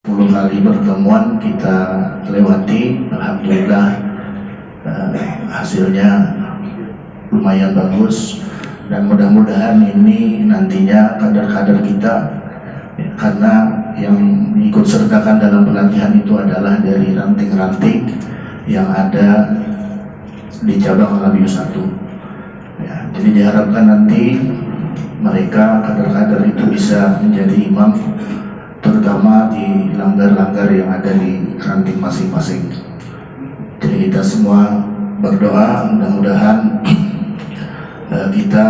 10 kali pertemuan kita lewati, alhamdulillah hasilnya lumayan bagus, dan mudah-mudahan ini nantinya kader-kader kita, karena yang ikut sertakan dalam pelatihan itu adalah dari ranting-ranting yang ada di cabang Labius 1 ya. Jadi diharapkan nanti mereka kader-kader itu bisa menjadi imam, terutama di langgar-langgar yang ada di ranting masing-masing. Jadi kita semua berdoa mudah-mudahan kita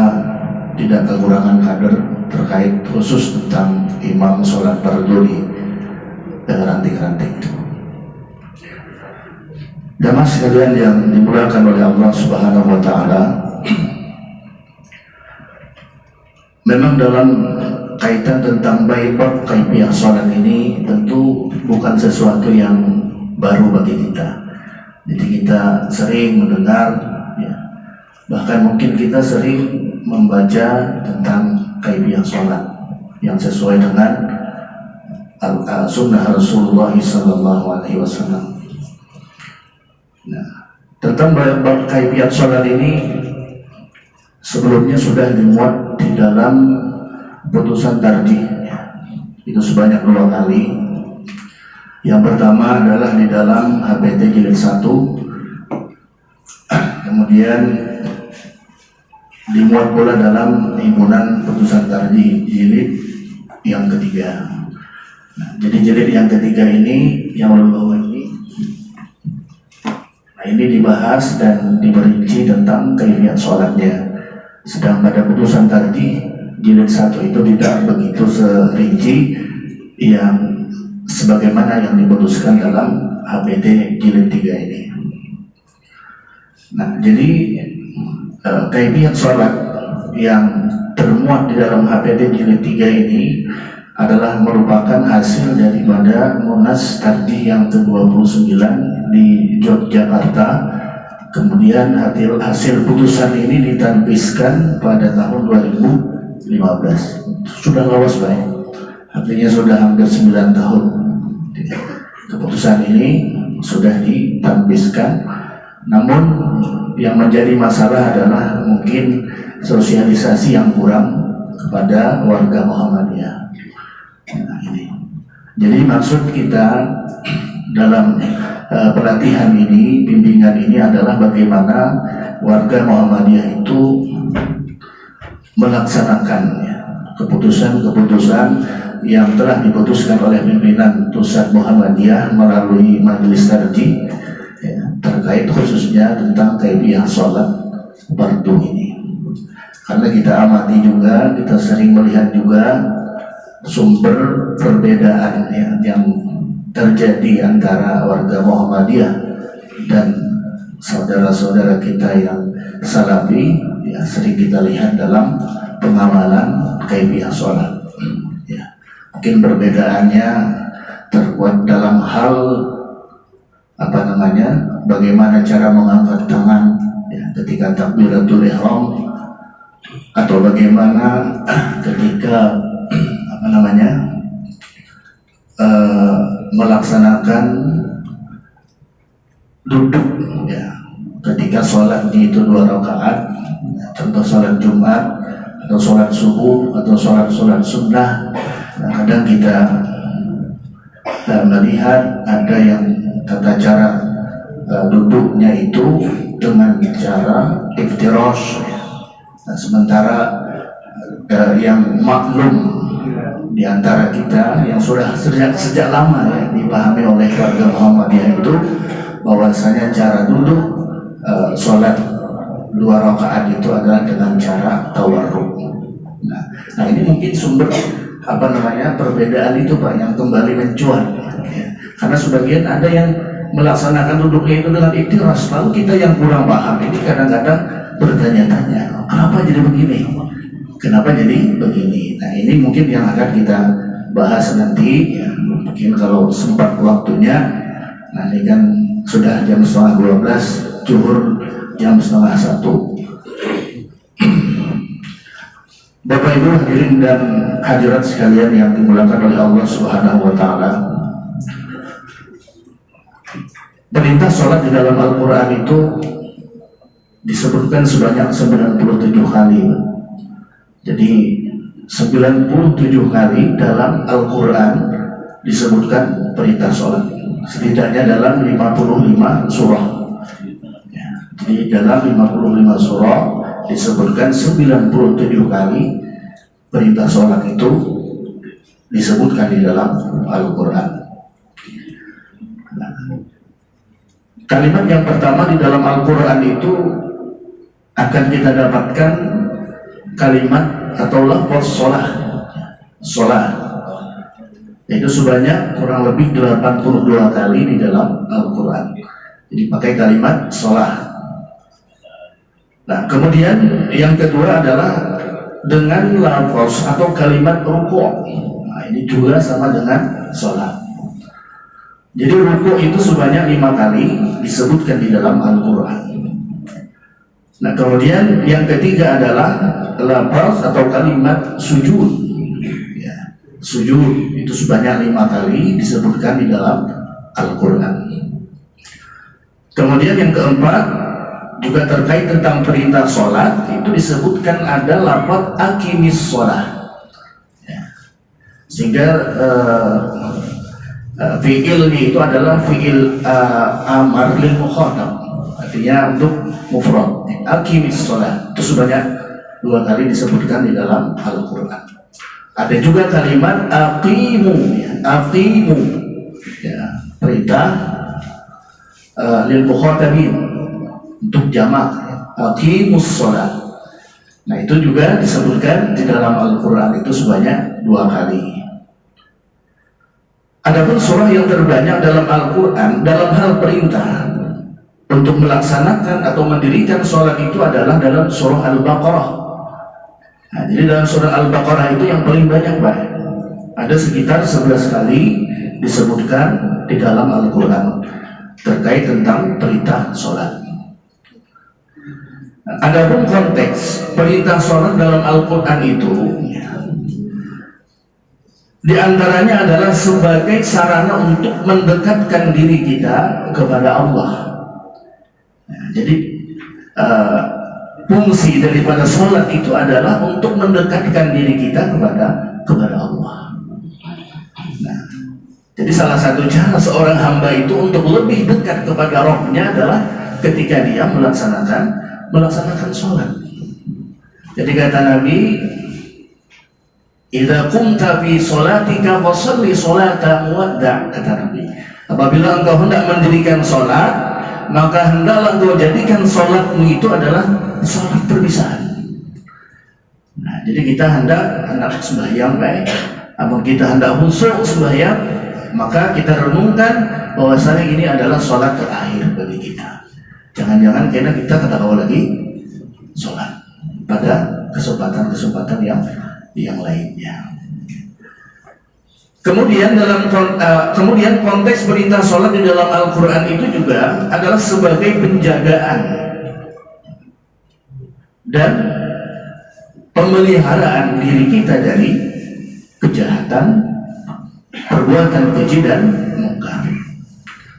tidak kekurangan kader terkait khusus tentang imam sholat fardu di ranting-ranting. Jamaah sekalian yang dimuliakan oleh Allah Subhanahu wa Ta'ala, memang dalam kaitan tentang bab kaifiyah sholat ini tentu bukan sesuatu yang baru bagi kita. Jadi kita sering mendengar, ya, bahkan mungkin kita sering membaca tentang kaifiyah sholat yang sesuai dengan sunnah Rasulullah SAW. Nah, tentang bab kaifiyah sholat ini sebelumnya sudah dimuat di dalam putusan tarjih, itu sebanyak 2 kali. Yang pertama adalah di dalam HPT jilid 1, kemudian dimuat pula dalam himpunan putusan tarjih jilid yang ketiga. Nah, jadi jilid yang ketiga ini yang bawah ini, nah ini dibahas dan diperinci tentang kaifiyah sholatnya. Sedang pada putusan tarjih jilid 1 itu tidak begitu serinci yang sebagaimana yang diputuskan dalam HPT jilid 3 ini. Nah, jadi kaifiyah sholat yang termuat di dalam HPT jilid 3 ini adalah merupakan hasil daripada Munas Tarjih yang ke-29 di Yogyakarta. Kemudian hasil putusan ini ditanfiskan pada tahun 2015. Sudah lawas baik, artinya sudah hampir 9 tahun. Keputusan ini sudah ditanfiskan, namun yang menjadi masalah adalah mungkin sosialisasi yang kurang kepada warga Muhammadiyah. Nah, ini. Jadi maksud kita dalam pelatihan ini, bimbingan ini adalah bagaimana warga Muhammadiyah itu melaksanakan keputusan-keputusan yang telah diputuskan oleh pimpinan pusat Muhammadiyah melalui majelis tarjih terkait khususnya tentang kaifiyah sholat fardu ini. Karena kita amati juga, kita sering melihat juga sumber perbedaan yang terjadi antara warga Muhammadiyah dan saudara-saudara kita yang salafi, ya, sering kita lihat dalam pengamalan kaifiyah sholat. Ya, mungkin perbedaannya terkuat dalam hal bagaimana cara mengangkat tangan ketika takbiratul ihram, atau bagaimana ketika melaksanakan duduk ketika sholat itu 2 rakaat, contoh sholat Jumat atau sholat subuh atau sholat sunnah. Nah, kadang kita melihat ada yang tata cara duduknya itu dengan cara iftirash. Nah, sementara yang maklum di antara kita yang sudah sejak lama dipahami oleh warga Muhammadiyah itu bahwasanya cara duduk sholat 2 rakaat itu adalah dengan cara tawarruk. Nah, ini mungkin sumber perbedaan itu Pak yang kembali mencuat, karena sebagian ada yang melaksanakan duduknya itu dengan ikhtiras, lalu kita yang kurang paham ini kadang-kadang bertanya-tanya, kenapa jadi begini? Kenapa jadi begini? Nah, ini mungkin yang akan kita bahas nanti, mungkin kalau sempat waktunya. Nanti kan sudah jam 11:30, zuhur jam 12:30. Bapak Ibu hadirin dan hadirat sekalian yang dimuliakan oleh Allah Subhanahu wa Ta'ala, Perintah sholat di dalam Al-Quran itu disebutkan sebanyak 97 kali. Jadi 97 kali dalam Al-Quran disebutkan perintah sholat, setidaknya dalam 55 surah. Ya, jadi dalam 55 surah disebutkan 97 kali perintah sholat itu disebutkan di dalam Al-Quran. Nah, kalimat yang pertama di dalam Al-Quran itu akan kita dapatkan kalimat atau lafaz sholat, itu sebanyak kurang lebih 82 kali di dalam Al-Quran. Jadi pakai kalimat sholat. Nah, kemudian yang kedua adalah dengan lafaz atau kalimat ruku'. Nah, ini juga sama dengan sholat. Jadi ruku' itu sebanyak 5 kali disebutkan di dalam Al-Quran. Nah, kemudian yang ketiga adalah lafaz atau kalimat sujud. Ya, sujud itu sebanyak 5 kali disebutkan di dalam Al-Quran. Kemudian yang keempat juga terkait tentang perintah sholat, itu disebutkan ada lafaz aqimis sholat. Ya. Sehingga fi'ilnya itu adalah fi'il amar lil mukhatab, artinya untuk mufrad. Aqimis sholat itu sebanyak 2 kali disebutkan di dalam Al-Quran. Ada juga kalimat aqimu, ya, aqimu, ya, perintah lil mukhatabin untuk jamak, ya, aqimus sholat. Nah, itu juga disebutkan di dalam Al-Quran itu sebanyak 2 kali. Adapun surah yang terbanyak dalam Al-Quran dalam hal perintah untuk melaksanakan atau mendirikan sholat itu adalah dalam surah Al-Baqarah. Nah, jadi dalam surah Al-Baqarah itu yang paling banyak, Pak. Ada sekitar 11 kali disebutkan di dalam Al-Quran terkait tentang perintah sholat. Adapun konteks perintah sholat dalam Al-Quran itu, di antaranya adalah sebagai sarana untuk mendekatkan diri kita kepada Allah. Nah, jadi fungsi daripada sholat itu adalah untuk mendekatkan diri kita kepada Allah. Nah, jadi salah satu cara seorang hamba itu untuk lebih dekat kepada Rabb-nya adalah ketika dia melaksanakan sholat. Jadi kata Nabi, idza qumta fi sholatika fasholli sholata muwadda', kata Nabi. Apabila engkau hendak mendirikan sholat, maka hendaklah engkau jadikan sholatmu itu adalah sholat perpisahan. Nah, jadi kita hendak sembahyang baik, namun kita hendak khusyuk sembahyang, maka kita renungkan bahwasanya ini adalah sholat terakhir bagi kita. Jangan-jangan karena kita ketahui lagi sholat pada kesempatan-kesempatan yang lainnya. Kemudian konteks perintah sholat di dalam Al-Quran itu juga adalah sebagai penjagaan dan pemeliharaan diri kita dari kejahatan, perbuatan keji dan mungkar.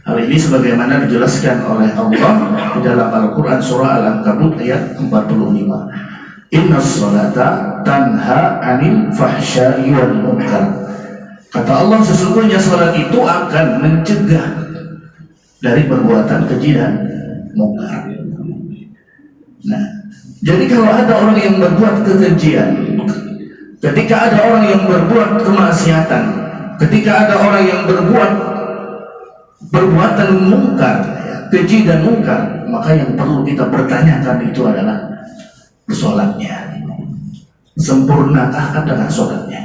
Hal ini sebagaimana dijelaskan oleh Allah di dalam Al-Quran surah Al-Ankabut ayat 45. Inna sholata tanha anil fahsya'i wal munkar. Kata Allah, sesungguhnya sholat itu akan mencegah dari perbuatan keji dan mungkar. Nah, jadi kalau ada orang yang berbuat kekejian, ketika ada orang yang berbuat kemaksiatan, ketika ada orang yang berbuat perbuatan mungkar, keji dan mungkar, maka yang perlu kita pertanyakan itu adalah sholatnya. Sempurnakah dengan sholatnya?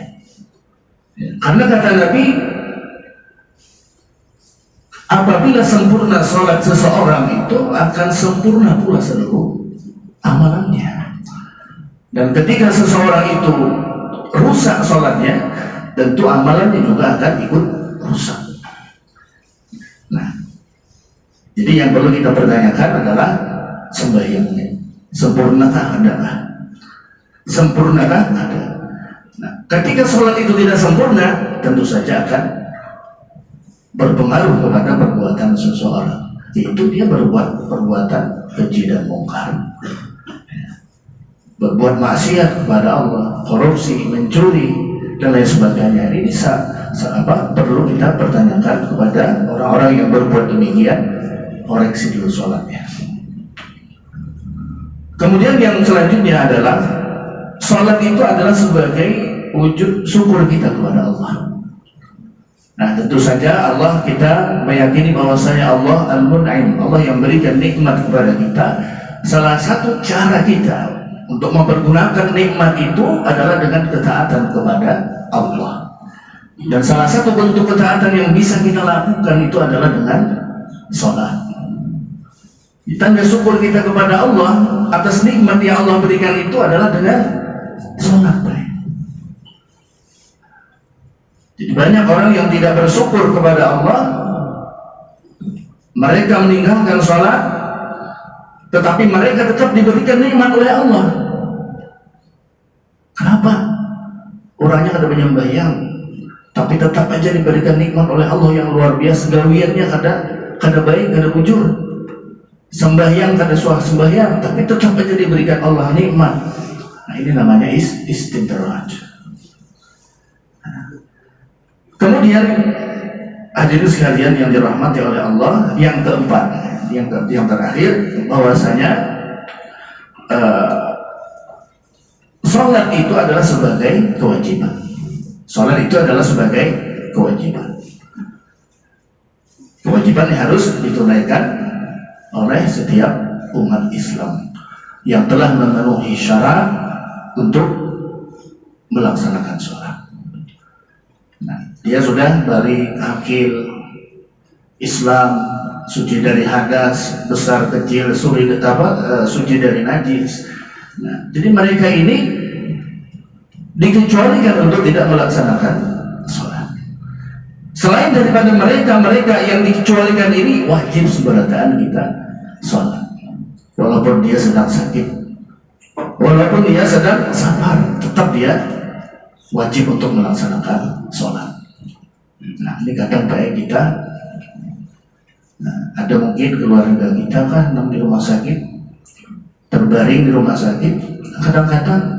Karena kata Nabi, apabila sempurna sholat seseorang itu akan sempurna pula seluruh amalannya. Dan ketika seseorang itu rusak sholatnya, tentu amalannya juga akan ikut rusak. Nah, jadi yang perlu kita pertanyakan adalah sembahyangnya. Sempurnakah adakah? Sempurnakah ada? Nah, ketika sholat itu tidak sempurna, tentu saja akan berpengaruh kepada perbuatan seseorang, yaitu dia berbuat perbuatan keji dan mungkar, berbuat maksiat kepada Allah, korupsi, mencuri dan lain sebagainya. Ini perlu kita pertanyakan kepada orang-orang yang berbuat demikian, koreksi dulu sholatnya. Kemudian yang selanjutnya adalah sholat itu adalah sebagai wujud syukur kita kepada Allah. Nah, tentu saja Allah, kita meyakini bahwasanya Allah Al-Mun'im, Allah yang berikan nikmat kepada kita. Salah satu cara kita untuk mempergunakan nikmat itu adalah dengan ketaatan kepada Allah. Dan salah satu bentuk ketaatan yang bisa kita lakukan itu adalah dengan sholat. Tanda syukur kita kepada Allah atas nikmat yang Allah berikan itu adalah dengan sholat. Jadi banyak orang yang tidak bersyukur kepada Allah, mereka meninggalkan sholat, tetapi mereka tetap diberikan nikmat oleh Allah. Kenapa? Orangnya kada menyembahyang, tapi tetap aja diberikan nikmat oleh Allah yang luar biasa. Gawiannya kada baik, kada bujur. Sembahyang kada suah sembahyang, tapi tetap aja diberikan Allah nikmat. Nah, ini namanya istidraj. Kemudian hadirin sekalian yang dirahmati oleh Allah, yang keempat, yang terakhir, bahwasanya sholat itu adalah sebagai kewajiban. Sholat itu adalah sebagai kewajiban. Kewajiban yang harus ditunaikan oleh setiap umat Islam yang telah memenuhi syarat untuk melaksanakan sholat. Nah, dia sudah dari akil Islam, suci dari hadas, besar kecil, suci dari najis. Nah, jadi mereka ini dikecualikan untuk tidak melaksanakan sholat. Selain daripada mereka yang dikecualikan ini wajib seberataan kita sholat, walaupun dia sedang sakit, walaupun dia sedang safar, tetap dia wajib untuk melaksanakan sholat. Nah, ini kadang baik kita, ada mungkin keluarga kita kan di rumah sakit, terbaring di rumah sakit, kadang-kadang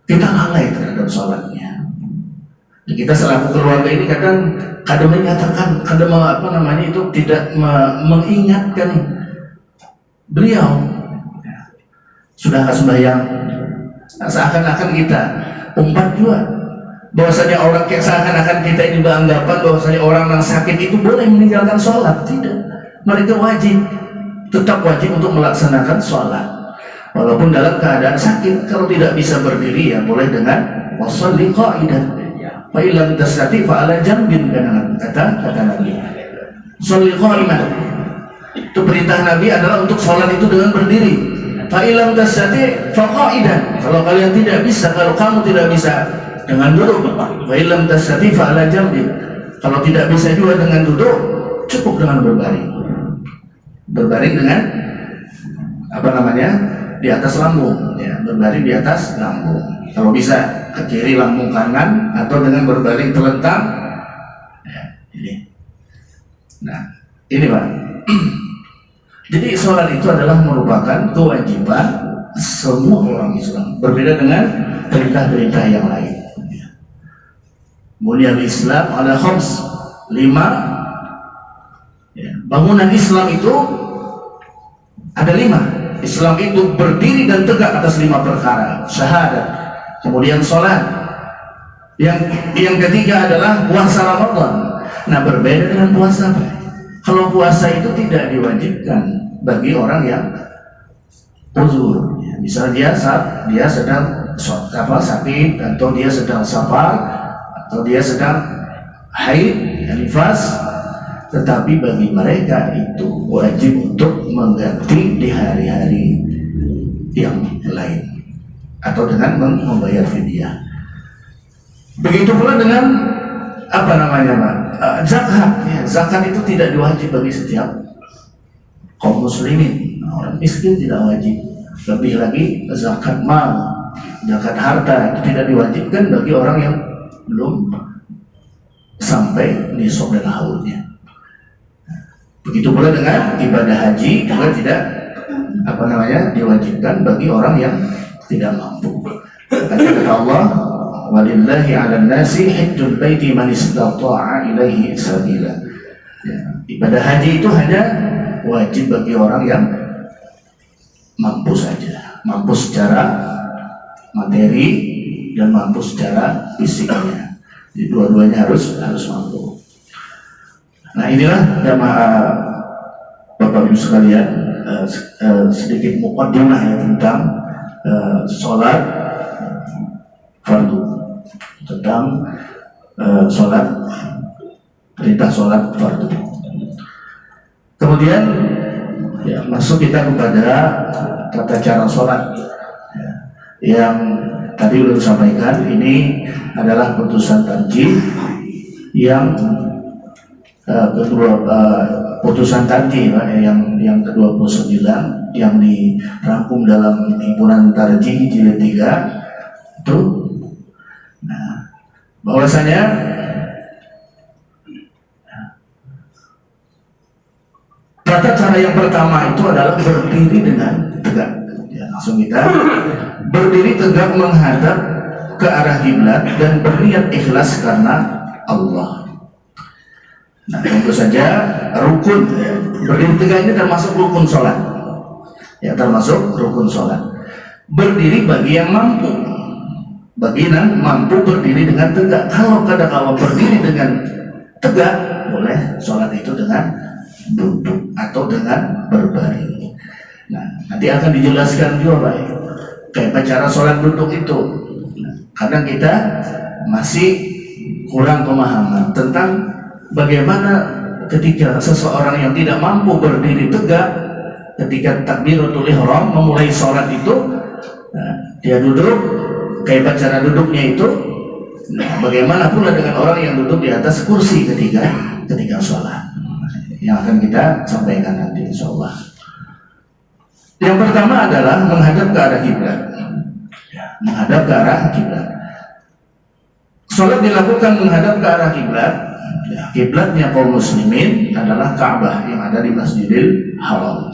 kita lalai terhadap sholatnya. Kita selaku keluarga ini kadang menyatakan, tidak mengingatkan beliau, sudah sembahyang. Nah, seakan-akan kita umpat juga bahwasanya orang seakan-akan kita ini beranggapan bahwasanya orang yang sakit itu boleh meninggalkan sholat. Tidak, mereka tetap wajib untuk melaksanakan sholat walaupun dalam keadaan sakit. Kalau tidak bisa berdiri, ya boleh dengan washolli qa'idan, fa illam tastati fa ala jambin, kata Nabi. Sholli qa'iman, itu perintah Nabi adalah untuk sholat itu dengan berdiri. Fa illam tastati fa qa'idan, kalau kalian tidak bisa, kalau kamu tidak bisa, dengan duduk. Fa illam tastati fa ala jambin, kalau tidak bisa juga dengan duduk, cukup dengan berbaring. Berbaring dengan di atas lambung, ya, berbaring di atas lambung. Kalau bisa ke kiri lambung kanan, atau dengan berbaring telentang, ya, ini. Nah, ini Pak. Jadi sholat itu adalah merupakan kewajiban semua orang Islam, berbeda dengan perintah-perintah yang lain. Bunyal Islam ala khams, 5. Ya, bangunan Islam itu ada 5. Islam itu berdiri dan tegak atas 5 perkara: syahadat, kemudian sholat, yang ketiga adalah puasa Ramadan. Nah, berbeda dengan puasa. Kalau puasa itu tidak diwajibkan bagi orang yang uzur, ya, misal dia sedang sakit, atau dia sedang safar, atau dia sedang haid, nifas. Tetapi bagi mereka itu wajib untuk mengganti di hari-hari yang lain, atau dengan membayar fidyah. Begitu pula dengan zakat. Ya, zakat itu tidak diwajib bagi setiap kaum muslimin. Orang miskin tidak wajib. Lebih lagi zakat mal, zakat harta itu tidak diwajibkan bagi orang yang belum sampai nisab dan haulnya. Begitu pula dengan ibadah haji juga tidak diwajibkan bagi orang yang tidak mampu. Kata Allah, walillahi 'alan nasi hajjul baiti man istata'a ilaihi sabila. Ya, ibadah haji itu hanya wajib bagi orang yang mampu saja, mampu secara materi dan mampu secara fisiknya. Jadi dua-duanya harus mampu. Nah, inilah jamaah Bapak Ibu sekalian, sedikit muqaddimah ya tentang sholat fardu, tentang perintah sholat fardu. Kemudian ya, masuk kita kepada tata cara sholat ya, yang tadi sudah disampaikan. Ini adalah putusan tarjih yang putusan tarjih yang ke-29 yang dirangkum dalam himpunan tarjih jilid 3 itu. Nah, bahwasanya tata cara yang pertama itu adalah berdiri dengan tegak. Ya, langsung kita berdiri tegak menghadap ke arah kiblat dan berniat ikhlas karena Allah. Nah, tentu saja rukun ya. Berdiri tegak ini termasuk rukun sholat ya, termasuk rukun sholat. Berdiri bagi yang mampu, bagi yang mampu berdiri dengan tegak. Kalau kadang-kadang berdiri dengan tegak, boleh sholat itu dengan duduk atau dengan berbaring. Nah, nanti akan dijelaskan juga baik kayak cara sholat duduk itu. Nah, kadang kita masih kurang pemahaman tentang bagaimana ketika seseorang yang tidak mampu berdiri tegak ketika takbiratul ihram memulai sholat itu, nah, dia duduk kayak cara duduknya itu. Nah, bagaimana pula dengan orang yang duduk di atas kursi ketika sholat, yang akan kita sampaikan nanti insyaallah. Yang pertama adalah menghadap ke arah kiblat. Menghadap ke arah kiblat. Sholat dilakukan menghadap ke arah kiblat. Ya, kiblatnya kaum muslimin adalah Ka'bah yang ada di Masjidil Haram.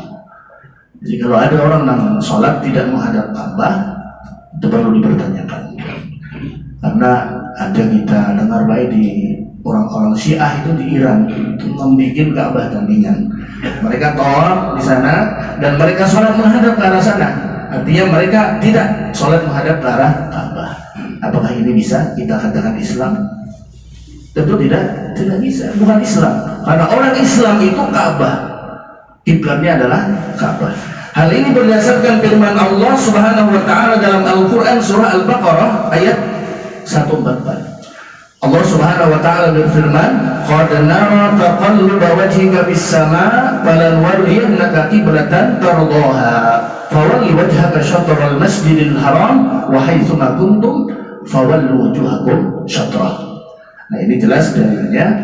Jadi kalau ada orang yang sholat tidak menghadap Ka'bah, itu perlu dipertanyakan. Karena ada kita dengar baik di orang-orang Syiah itu di Iran itu membuat Ka'bah tandingan. Mereka tawaf di sana dan mereka sholat menghadap ke arah sana. Artinya mereka tidak sholat menghadap ke arah Ka'bah. Apakah ini bisa kita katakan Islam? Tentu tidak bisa, bukan Islam. Karena orang Islam itu Ka'bah, kiblatnya adalah Ka'bah. Hal ini berdasarkan firman Allah Subhanahu wa taala dalam Al-Qur'an surah Al-Baqarah ayat 144. Allah Subhanahu wa taala berfirman, "Qad nara taqalluba wajhika fis sama' falanwalliyannaka qiblatan tardaha, fawalli wajhaka syatral masjidil haram wa haitsu ma kuntum fawallu wujuhakum syatrah." Nah, ini jelas dalilnya.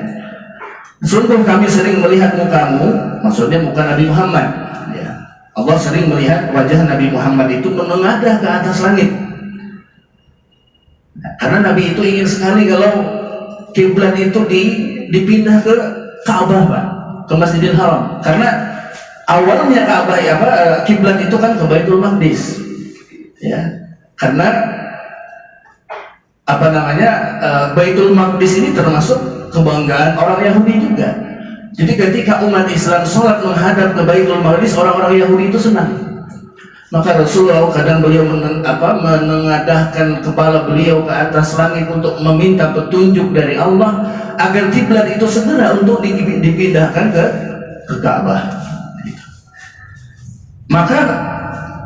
Sungguh kami sering melihat mukamu, maksudnya muka Nabi Muhammad ya. Allah sering melihat wajah Nabi Muhammad itu menengadah ke atas langit. Nah, karena Nabi itu ingin sekali kalau kiblat itu dipindah ke Ka'bah, Pak, ke Masjidil Haram. Karena awalnya Ka'bah kiblat itu kan ke Baitul Maqdis. Ya. Karena Baitul Maqdis ini termasuk kebanggaan orang Yahudi juga. Jadi ketika umat Islam sholat menghadap ke Baitul Maqdis, orang-orang Yahudi itu senang. Maka Rasulullah kadang beliau menengadahkan kepala beliau ke atas langit untuk meminta petunjuk dari Allah agar kiblat itu segera untuk dipindahkan ke Ka'bah. Maka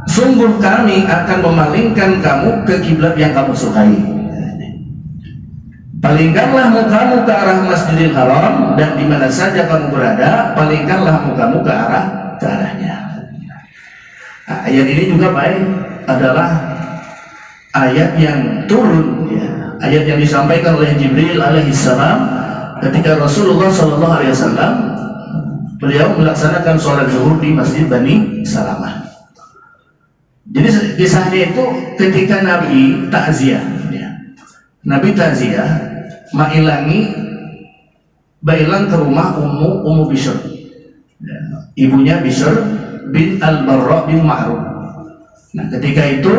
sungguh kami akan memalingkan kamu ke kiblat yang kamu sukai. Palingkanlah mukamu ke arah Masjidil Haram dan di mana saja kamu berada, palingkanlah mukamu ke arahnya. Nah, ayat ini juga baik adalah ayat yang turun ya, ayat yang disampaikan oleh Jibril alaihissalam ketika Rasulullah sallallahu alaihi wasallam beliau melaksanakan sholat zuhur di Masjid Bani Salamah. Jadi kisahnya itu ketika Nabi takziah ya. Nabi takziah mengilangi Bailan ke rumah Ummu Bishr, ya, ibunya Bishr bin Al-Barra bin Ma'ruf. Nah, ketika itu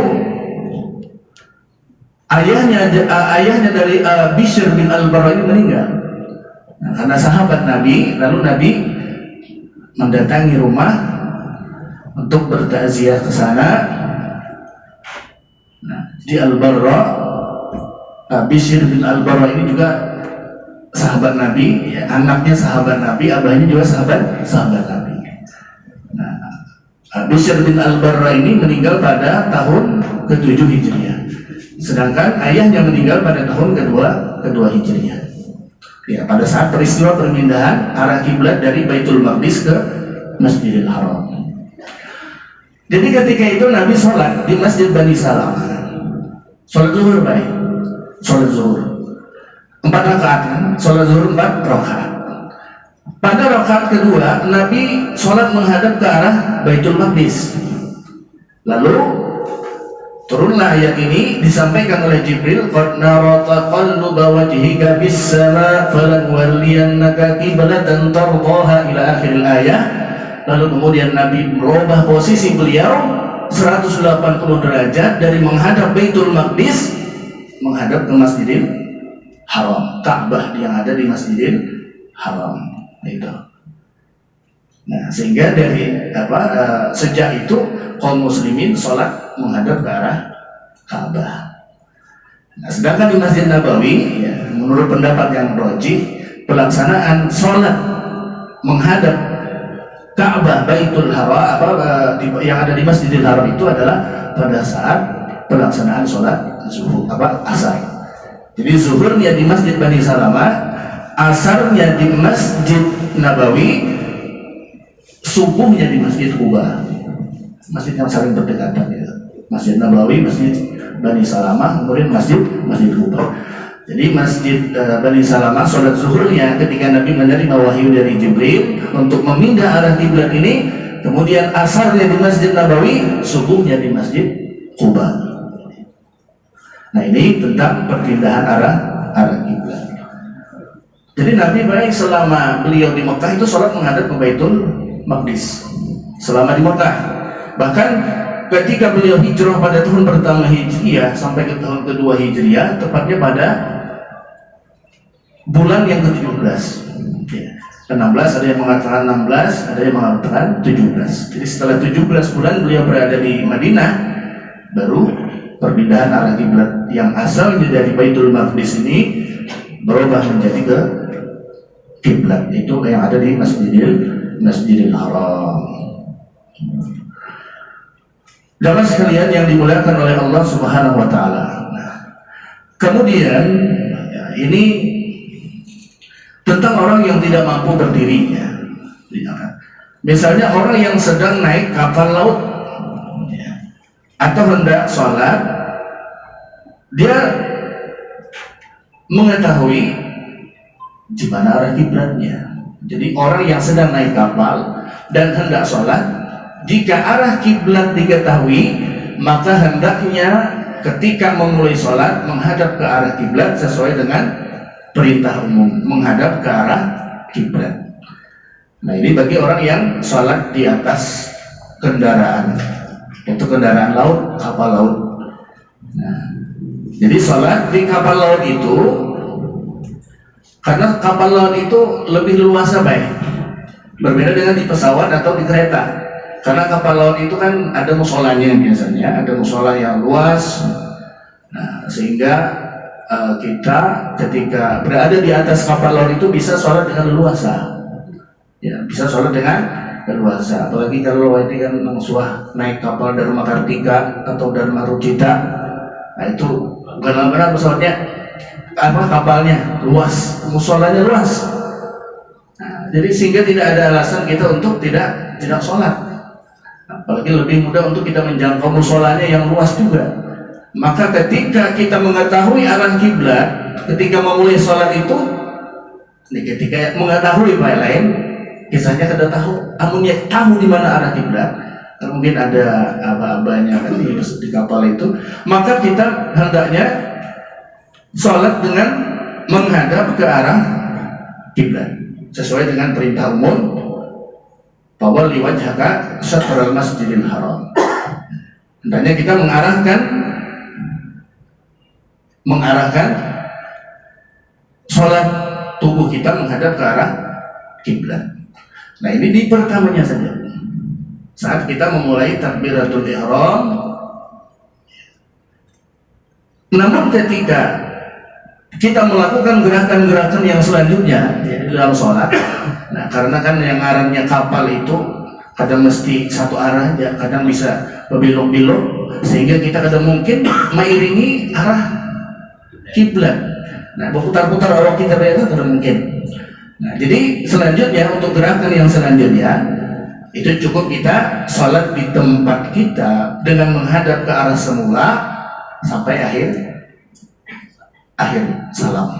ayahnya dari Bishr bin Al-Barra ini meninggal. Nah, karena sahabat Nabi, lalu Nabi mendatangi rumah untuk bertakziah ke sana. Nah, di Al-Barra, Bishr bin Al-Barra ini juga sahabat Nabi, ya, anaknya sahabat Nabi, abahnya juga sahabat Nabi. Nah, Bishr bin Al-Barra ini meninggal pada tahun ke-7 Hijriah, sedangkan ayahnya meninggal pada tahun kedua Hijriah. Ya, pada saat peristiwa perpindahan arah kiblat dari Baitul Maqdis ke Masjidil Haram. Jadi ketika itu Nabi sholat di Masjid Bani Salamah. Sholat zuhur baik, sholat zuhur 4 rakaat kan? Sholat zuhur 4 rakaat. Pada rakaat kedua Nabi sholat menghadap ke arah Baitul Maqdis. Lalu turunlah ayat ini, disampaikan oleh Jibril, qad nara taqalluba wajhika bis sama falanwalliyannaka qiblatan tardaha ila akhir ayat. Lalu kemudian Nabi merubah posisi beliau 180 derajat dari menghadap Baitul Maqdis menghadap ke Masjidil Haram, Ka'bah yang ada di Masjidil Haram itu. Nah, sehingga dari sejak itu kaum muslimin sholat menghadap ke arah Ka'bah. Nah, sedangkan di Masjid Nabawi, ya, menurut pendapat yang rajih, pelaksanaan sholat menghadap Ka'bah Baitul Haram yang ada di Masjidil Haram itu adalah pada saat pelaksanaan sholat zuhur asar. Jadi zuhurnya di Masjid Bani Salamah, asarnya di Masjid Nabawi, subuhnya di Masjid Quba. Masjid yang saling berdekatan, ya. Masjid Nabawi, Masjid Bani Salamah, kemudian Masjid Quba. Jadi Masjid Bani Salamah sholat zuhurnya ketika Nabi menerima wahyu dari Jibril untuk memindah arah kiblat ini, kemudian asarnya di Masjid Nabawi, subuhnya di Masjid Quba. Nah, ini tentang perpindahan arah kiblat. Jadi Nabi baik selama beliau di Mekah itu sholat menghadap ke Baitul Maqdis selama di Mekah. Bahkan ketika beliau hijrah pada tahun pertama Hijriah sampai ke tahun kedua Hijriah, tepatnya pada bulan yang ke-17, ya, ke-16, ada yang mengatakan 16, ada yang mengatakan 17. Jadi setelah 17 bulan beliau berada di Madinah, baru perpindahan arah kiblat yang asalnya dari Baitul Maqdis ini berubah menjadi ke kiblat itu yang ada di Masjidil Haram. Jamaah sekalian yang dimuliakan oleh Allah Subhanahu wa taala. Nah, kemudian ya, ini tentang orang yang tidak mampu berdiri, ya. Misalnya orang yang sedang naik kapal laut, ya, atau hendak sholat, dia mengetahui di mana arah kiblatnya. Jadi orang yang sedang naik kapal dan hendak sholat, jika arah kiblat diketahui, maka hendaknya ketika memulai sholat menghadap ke arah kiblat sesuai dengan perintah umum, menghadap ke arah kiblat. Nah, ini bagi orang yang sholat di atas kendaraan, itu kendaraan laut, kapal laut. Nah, jadi sholat di kapal laut itu, karena kapal laut itu lebih luas, baik, berbeda dengan di pesawat atau di kereta. Karena kapal laut itu kan ada musolanya, biasanya ada musola yang luas. Nah, sehingga kita ketika berada di atas kapal laut itu bisa sholat dengan leluasa, ya, bisa sholat dengan leluasa. Apalagi kalau ini kan suah naik kapal Dharma Kartika atau Dharma Rucita, nah itu benar-benar pesawatnya kapalnya luas, musolanya luas. Nah, jadi sehingga tidak ada alasan kita untuk tidak sholat. Apalagi lebih mudah untuk kita menjangkau musolanya yang luas juga. Maka ketika kita mengetahui arah kiblat, ketika memulai sholat itu, ketika mengetahui yang lain, kisahnya kada tahu, amunnya tahu di mana arah kiblat, mungkin ada aba-abanya kan di kapal itu, maka kita hendaknya sholat dengan menghadap ke arah kiblat sesuai dengan perintah umum fawalli wajhaka syatral masjidil haram. Hendaknya kita mengarahkan sholat tubuh kita menghadap ke arah kiblat. Nah, ini di pertamanya saja. Saat kita memulai takbiratul ihram. Namun ketika kita melakukan gerakan-gerakan yang selanjutnya di dalam sholat, nah karena kan yang arahnya kapal itu kadang mesti satu arah aja, kadang bisa berbelok-belok, sehingga kita kadang mungkin mengiringi arah kiblat. Nah, berputar-putar awak kita itu kadang mungkin. Nah, jadi selanjutnya untuk gerakan yang selanjutnya itu cukup kita sholat di tempat kita dengan menghadap ke arah semula sampai akhir salam.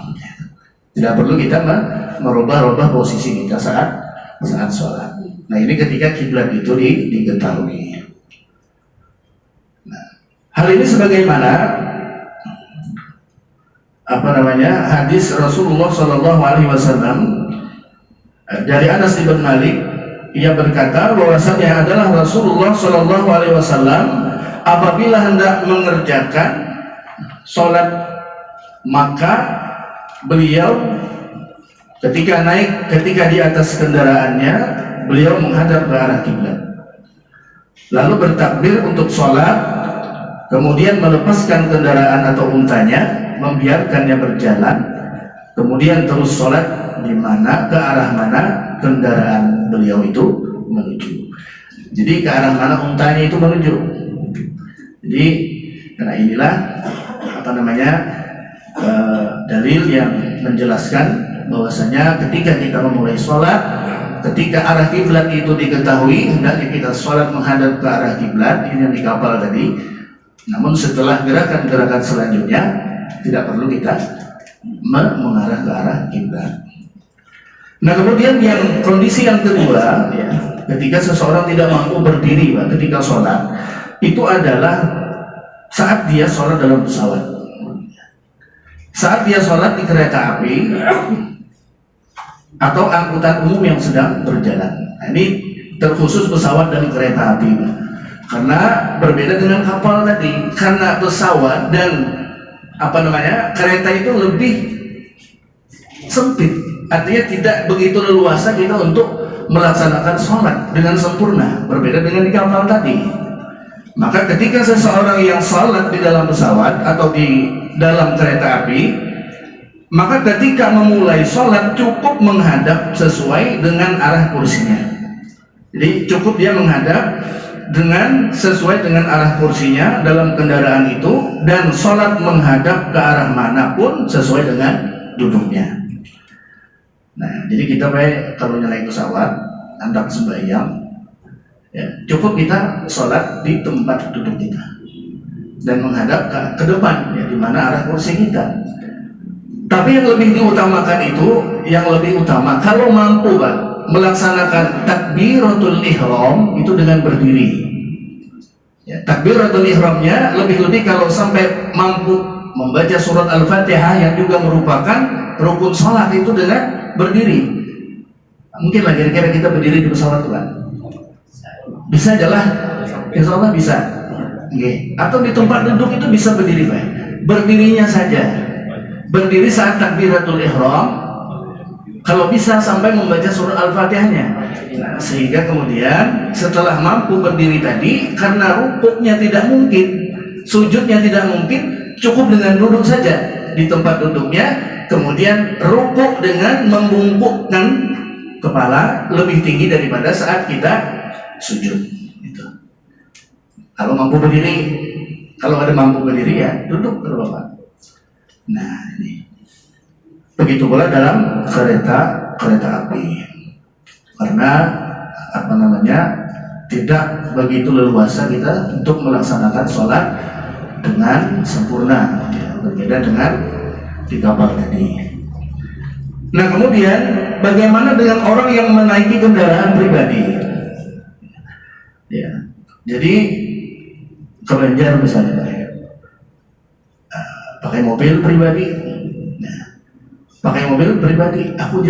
Tidak perlu kita merubah posisi kita saat sholat. Nah, ini ketika kiblat itu diketahui. Nah, hal ini sebagaimana hadis Rasulullah SAW dari Anas bin Malik, ia berkata bahwasanya adalah Rasulullah SAW apabila hendak mengerjakan sholat, maka beliau ketika di atas kendaraannya, beliau menghadap ke arah kiblat, lalu bertakbir untuk sholat, kemudian melepaskan kendaraan atau untanya, membiarkannya berjalan, kemudian terus sholat ke arah mana kendaraan beliau itu menuju. Jadi ke arah mana untanya itu menuju. Jadi karena inilah dalil yang menjelaskan bahwasanya ketika kita memulai sholat, ketika arah kiblat itu diketahui, hendaknya kita sholat menghadap ke arah kiblat, ini yang di kapal tadi. Namun setelah gerakan-gerakan selanjutnya tidak perlu kita mengarah ke arah kiblat. Nah, kemudian kondisi yang kedua, ya, ketika seseorang tidak mampu berdiri ketika sholat, itu adalah saat dia sholat dalam pesawat. Saat dia sholat di kereta api atau angkutan umum yang sedang berjalan. Nah, ini terkhusus pesawat dan kereta api. Karena berbeda dengan kapal tadi, karena pesawat dan kereta itu lebih sempit, artinya tidak begitu leluasa kita untuk melaksanakan sholat dengan sempurna, berbeda dengan di kapal tadi. Maka ketika seseorang yang sholat di dalam pesawat atau di dalam kereta api, maka ketika memulai sholat cukup menghadap sesuai dengan arah kursinya. Jadi cukup dia menghadap sesuai dengan arah kursinya dalam kendaraan itu, dan sholat menghadap ke arah manapun sesuai dengan duduknya. Nah, jadi kita kalau nyalain pesawat, hendak sembahyang, ya, cukup kita sholat di tempat duduk kita dan menghadap ke depan, ya, di mana arah kursi kita. Tapi yang lebih diutamakan kalau mampu melaksanakan takbiratul ihram itu dengan berdiri. Ya, takbiratul ihramnya lebih-lebih kalau sampai mampu membaca surat Al-Fatihah yang juga merupakan rukun sholat itu dengan berdiri. Mungkin lah kira-kira kita berdiri di pesawat Tuhan. Bisa aja lah, insya Allah bisa. Okay. Atau di tempat duduk itu bisa berdiri, Pak. Berdirinya saja. Berdiri saat takbiratul ihram, kalau bisa sampai membaca surat Al-Fatihahnya. Nah, sehingga kemudian setelah mampu berdiri tadi, karena rukuknya tidak mungkin, sujudnya tidak mungkin, cukup dengan duduk saja di tempat duduknya, kemudian rukuk dengan membungkukkan kepala lebih tinggi daripada saat kita sujud. Gitu. Kalau mampu berdiri, kalau ada mampu berdiri ya duduk Bapak. Nah, ini begitu pula dalam kereta api, karena tidak begitu leluasa kita untuk melaksanakan sholat dengan sempurna, ya, berbeda dengan di kapal tadi. Nah, kemudian bagaimana dengan orang yang menaiki kendaraan pribadi? Ya, jadi ke Banjar misalnya pakai mobil pribadi. Nah, pakai mobil pribadi, aku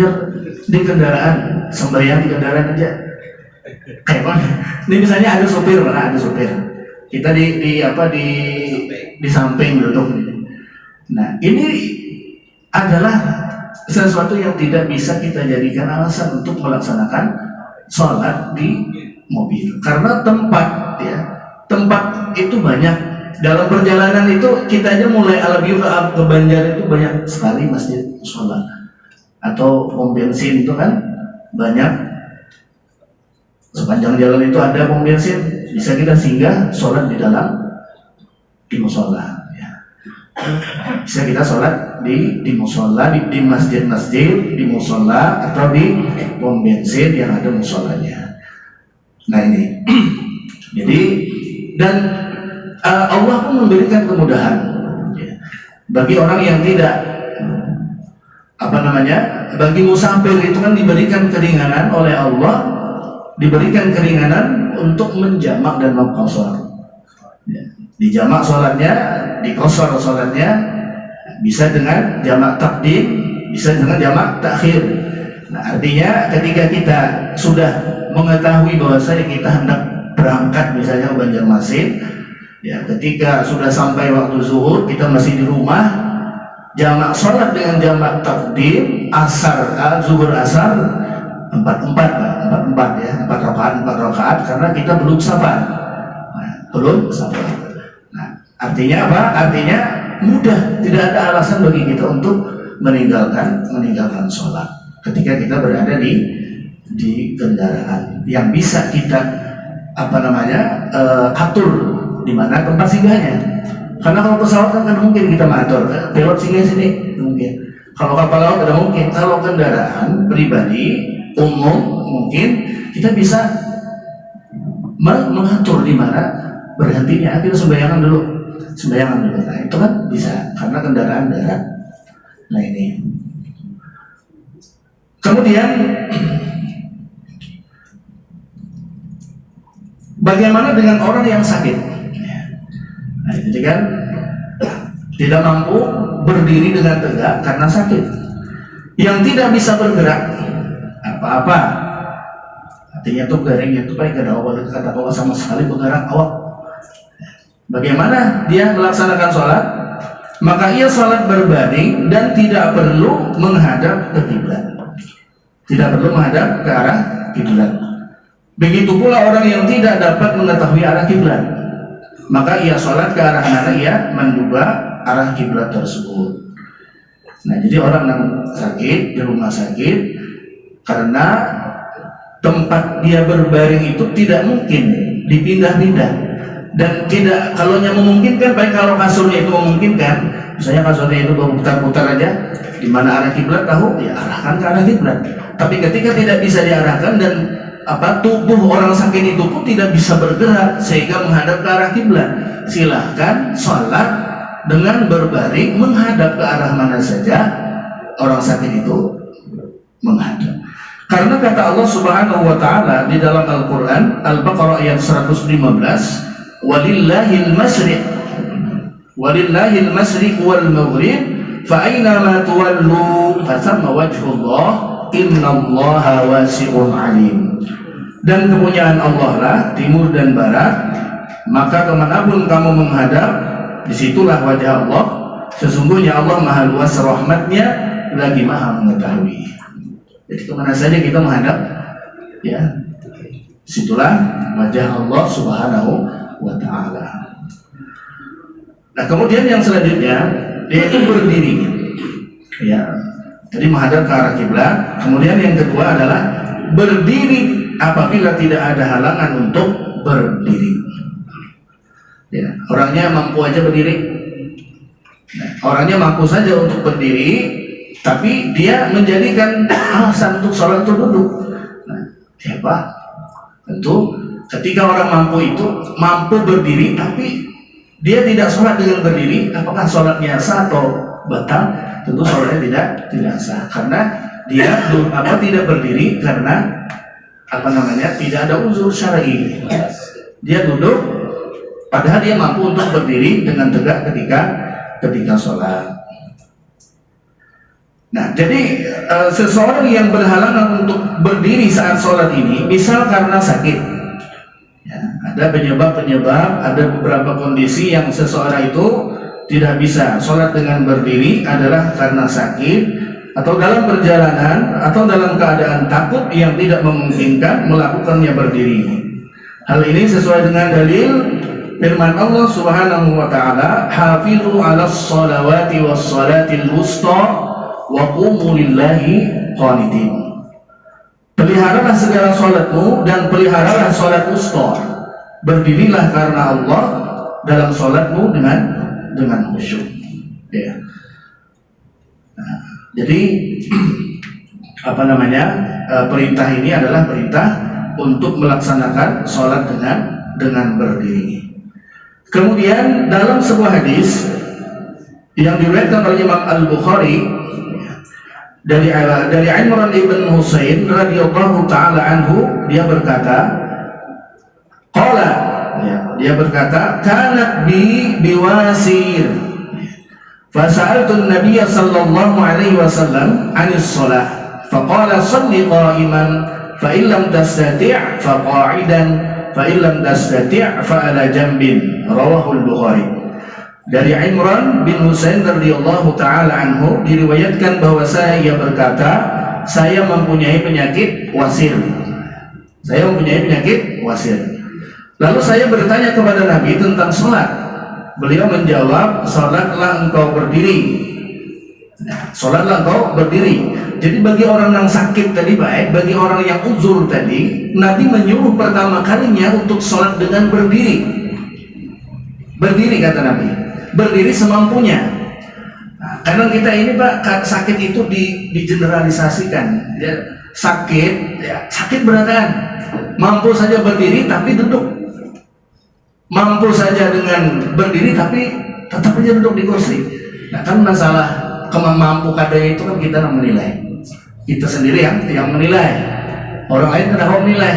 di kendaraan, sembahyang di kendaraan aja. Kayak mana? Ini misalnya ada sopir, mana ada sopir. Kita di samping duduk. Nah, ini adalah sesuatu yang tidak bisa kita jadikan alasan untuk melaksanakan sholat di mobil. Karena tempat itu banyak. Dalam perjalanan itu kita aja mulai ke Banjar itu banyak sekali masjid sholat. Atau pom bensin itu kan banyak. Sepanjang jalan itu ada pom bensin, bisa kita singgah sholat di musola. Bisa kita sholat di musola, di masjid-masjid, di musola atau di pom bensin yang ada musolanya. Nah ini, jadi dan Allah pun memberikan kemudahan bagi orang yang tidak bagi musafir itu kan diberikan keringanan oleh Allah, diberikan keringanan untuk menjamak dan mengqashar. Dijamak sholatnya, dikosor sholatnya, bisa dengan jamak takdim, bisa dengan jamak takhir. Nah, artinya ketika kita sudah mengetahui bahwasanya kita hendak berangkat misalnya ke Banjarmasin, ya ketika sudah sampai waktu zuhur kita masih di rumah, jamak sholat dengan jamak takdim, zuhur asar 4 rakaat karena kita belum sabar. Artinya apa? Artinya mudah, tidak ada alasan bagi kita untuk meninggalkan sholat ketika kita berada di kendaraan yang bisa kita atur di mana tempat singgahnya. Karena kalau pesawat kan mungkin kita mengatur, pilot singgah sini mungkin. Kalau kapal laut tidak mungkin. Kalau kendaraan pribadi umum mungkin kita bisa mengatur di mana berhentinya. Kita sembayangan dulu. Nah itu kan bisa karena kendaraan darat. Nah ini kemudian bagaimana dengan orang yang sakit? Nah jadi kan tidak mampu berdiri dengan tegak karena sakit, yang tidak bisa bergerak apa-apa, artinya tuh garingnya tuh kayak gak ada kata awal sama sekali bergerak awak. Bagaimana dia melaksanakan sholat? Maka ia sholat berbaring dan tidak perlu menghadap ke kiblat. Tidak perlu menghadap ke arah kiblat. Begitu pula orang yang tidak dapat mengetahui arah kiblat, maka ia sholat ke arah mana ia menduga arah kiblat tersebut. Nah, jadi orang yang sakit di rumah sakit karena tempat dia berbaring itu tidak mungkin dipindah-pindah. Dan tidak, kalau yang memungkinkan, baik kalau kasurnya itu memungkinkan, misalnya kasurnya itu berputar-putar aja, di mana arah kiblat tahu, ya arahkan ke arah kiblat. Tapi ketika tidak bisa diarahkan dan tubuh orang sakit itu pun tidak bisa bergerak sehingga menghadap ke arah kiblat, silahkan sholat dengan berbaring menghadap ke arah mana saja orang sakit itu menghadap. Karena kata Allah Subhanahu wa taala di dalam Al-Qur'an Al-Baqarah ayat 115, walillahil masyriq wal maghrib fa aina ma tuwallu fa thamma wajhullah innallaha wasi'un alim. Dan kepunyaan Allah lah timur dan barat, maka kemanapun kamu menghadap disitulah wajah Allah. Sesungguhnya Allah maha luas rahmatnya lagi maha mengetahui. Jadi kemana saja kita menghadap, ya situlah wajah Allah Subhanahu wa ta'ala. Nah kemudian yang selanjutnya yaitu berdiri, ya. Jadi menghadap ke arah kiblat. Kemudian yang kedua adalah berdiri apabila tidak ada halangan untuk berdiri. Ya, orangnya mampu aja berdiri. Nah, orangnya mampu saja untuk berdiri, tapi dia menjadikan alasan untuk sholat itu duduk. Nah, siapa? Tentu ketika orang mampu itu mampu berdiri, tapi dia tidak sholat dengan berdiri, apakah sholatnya sah atau batal? Tentu sholatnya tidak sah, karena dia tidak berdiri karena tidak ada uzur syar'i. Dia duduk, padahal dia mampu untuk berdiri dengan tegak ketika sholat. Nah, jadi seseorang yang berhalangan untuk berdiri saat sholat ini, misal karena sakit, ya, ada penyebab-penyebab, ada beberapa kondisi yang seseorang itu tidak bisa sholat dengan berdiri adalah karena sakit, atau dalam perjalanan, atau dalam keadaan takut yang tidak memungkinkan melakukannya berdiri. Hal ini sesuai dengan dalil firman Allah Subhanahu wa taala, "Hafizu 'alas shalawati was shalatil wusta wa qumu lillahi qanitin." Peliharalah segala salatmu dan peliharalah salat wusta. Berdirilah karena Allah dalam salatmu dengan khusyuk. Ya. Nah, jadi perintah ini adalah perintah untuk melaksanakan salat dengan berdiri. Kemudian dalam sebuah hadis yang diriwayatkan oleh Imam Al-Bukhari dari Imran ibn Husain radhiyallahu taala anhu, dia berkata, dia berkata, "Kanat biwasir fasa'altu an-nabiy sallallahu alaihi wasallam 'anis shalah faqala shalli qa'iman fa in lam tastati' fa qa'idan fa in lam tastati' fa ala jambin." Rawahul Bukhari. Dari Imran bin Husain radhiyallahu taala anhu diriwayatkan bahwasanya ia berkata, saya mempunyai penyakit wasir. Lalu saya bertanya kepada Nabi tentang sholat. Beliau menjawab, sholatlah engkau berdiri. Sholatlah engkau berdiri. Jadi bagi orang yang sakit tadi baik, bagi orang yang uzur tadi, Nabi menyuruh pertama kalinya untuk sholat dengan berdiri. Berdiri kata Nabi, berdiri semampunya. Nah, kadang kita ini Pak, sakit itu digeneralisasikan. Ya, sakit berantakan. Mampu saja berdiri tapi duduk. Mampu saja dengan berdiri tapi tetap aja duduk di kursi. Nah, kan masalah mampu kadang itu kan kita yang menilai. Kita sendiri yang menilai. Orang lain kenapa menilai?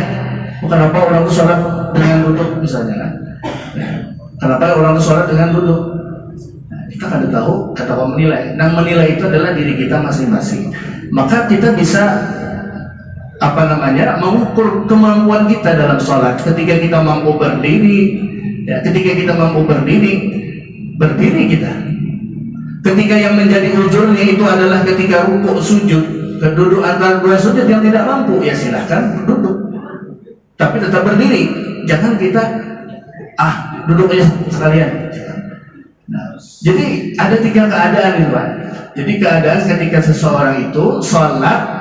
Kenapa orang itu sholat dengan duduk misalnya kan? Kenapa orang itu sholat dengan duduk? Nah, kita kan tahu kata orang menilai. Nah, menilai itu adalah diri kita masing-masing. Maka kita bisa mengukur kemampuan kita dalam sholat. Ketika kita mampu berdiri, berdiri kita. Ketika yang menjadi ujurnya itu adalah ketika rukuk sujud, duduk antara dua sujud yang tidak mampu, ya silahkan duduk. Tapi tetap berdiri. Jangan kita duduk aja sekalian. Nah, jadi ada tiga keadaan itu Pak. Jadi keadaan ketika seseorang itu sholat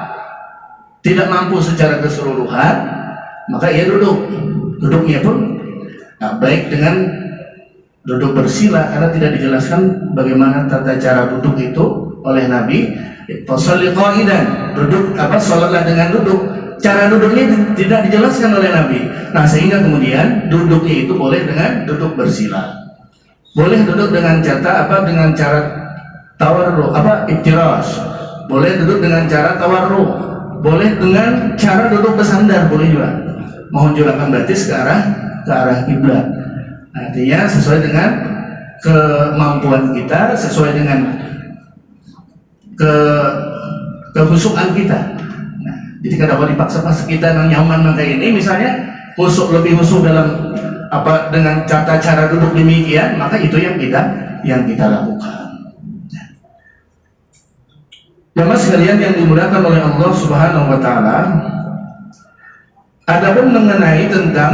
tidak mampu secara keseluruhan, maka ia duduk. Duduknya pun baik dengan duduk bersila, karena tidak dijelaskan bagaimana tata cara duduk itu oleh Nabi. Fasholli qa'idan, duduk sholatlah dengan duduk. Cara duduknya tidak dijelaskan oleh Nabi. Nah, sehingga kemudian duduknya itu boleh dengan duduk bersila. Boleh duduk dengan dengan cara tawarruk, iftirash. Boleh duduk dengan cara tawarruk. Boleh dengan cara duduk bersandar, boleh juga. Menghunjulkan batis ke arah kiblat. Artinya sesuai dengan kemampuan kita, sesuai dengan kehusukan kita. Jadi kalau dipaksa-paksa kita yang nyaman kayak ini, misalnya lebih husuk dalam dengan cara duduk demikian, maka itu yang kita lakukan. Jamaah sekalian yang dimuliakan oleh Allah Subhanahu wa taala, adapun mengenai tentang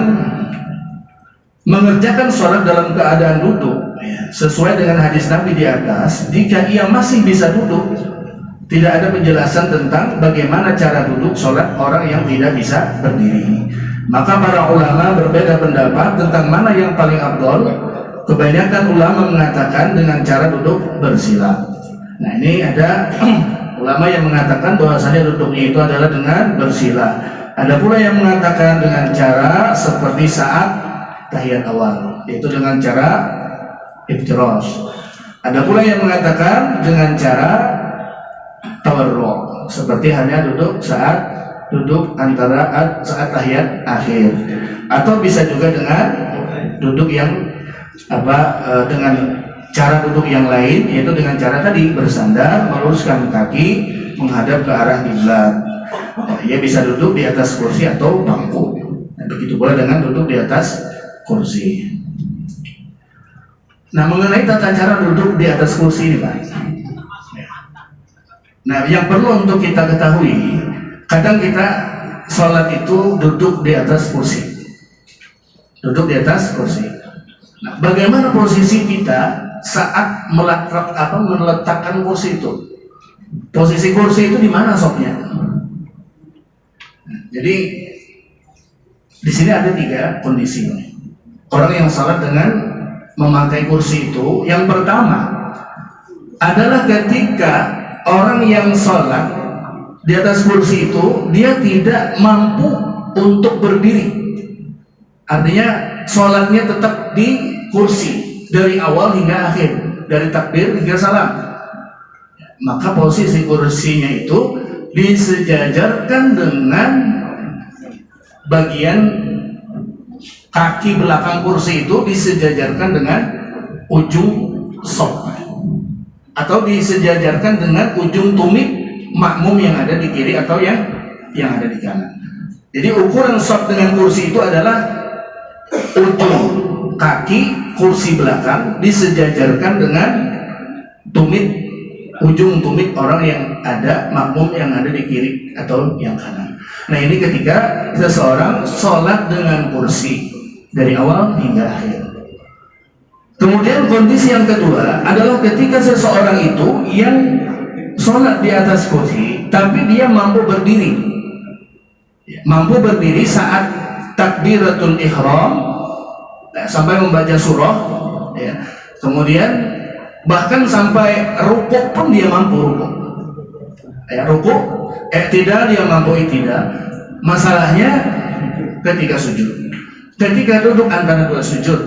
mengerjakan sholat dalam keadaan duduk, sesuai dengan hadis Nabi di atas, jika ia masih bisa duduk, tidak ada penjelasan tentang bagaimana cara duduk sholat orang yang tidak bisa berdiri. Maka para ulama berbeda pendapat tentang mana yang paling afdol. Kebanyakan ulama mengatakan dengan cara duduk bersila. Nah, ini ada ulama yang mengatakan bahwasanya duduknya itu adalah dengan bersila. Ada pula yang mengatakan dengan cara seperti saat tahiyat awal, yaitu dengan cara iftirash. Ada pula yang mengatakan dengan cara tawarruk, seperti hanya duduk saat tahiyat akhir, atau bisa juga dengan duduk yang dengan cara duduk yang lain, yaitu dengan cara tadi bersandar, meluruskan kaki menghadap ke arah kiblat. Ia bisa duduk di atas kursi atau bangku. Dan begitu pula dengan duduk di atas kursi. Nah, mengenai tata cara duduk di atas kursi ini, Pak. Nah, yang perlu untuk kita ketahui, kadang kita sholat itu duduk di atas kursi. Duduk di atas kursi. Nah, bagaimana posisi kita saat meletakkan kursi itu? Posisi kursi itu di mana sopnya? Jadi di sini ada 3 kondisi. Orang yang salat dengan memakai kursi itu, yang pertama adalah ketika orang yang salat di atas kursi itu dia tidak mampu untuk berdiri. Artinya salatnya tetap di kursi dari awal hingga akhir, dari takbir hingga salam. Maka posisi kursinya itu disejajarkan dengan bagian kaki belakang kursi itu disejajarkan dengan ujung sop, atau disejajarkan dengan ujung tumit makmum yang ada di kiri atau yang ada di kanan. Jadi ukuran sop dengan kursi itu adalah ujung kaki kursi belakang disejajarkan dengan ujung tumit orang yang ada, makmum yang ada di kiri atau yang kanan. Nah, ini ketika seseorang sholat dengan kursi dari awal hingga akhir. Kemudian kondisi yang kedua adalah ketika seseorang itu yang sholat di atas kursi tapi dia mampu berdiri. Mampu berdiri saat takbiratul ihram, sampai membaca surah, ya. Kemudian bahkan sampai rukuk pun dia mampu rukuk. Rukuk, tidak dia mampu tidak. Masalahnya ketika sujud, ketika duduk antara 2 sujud,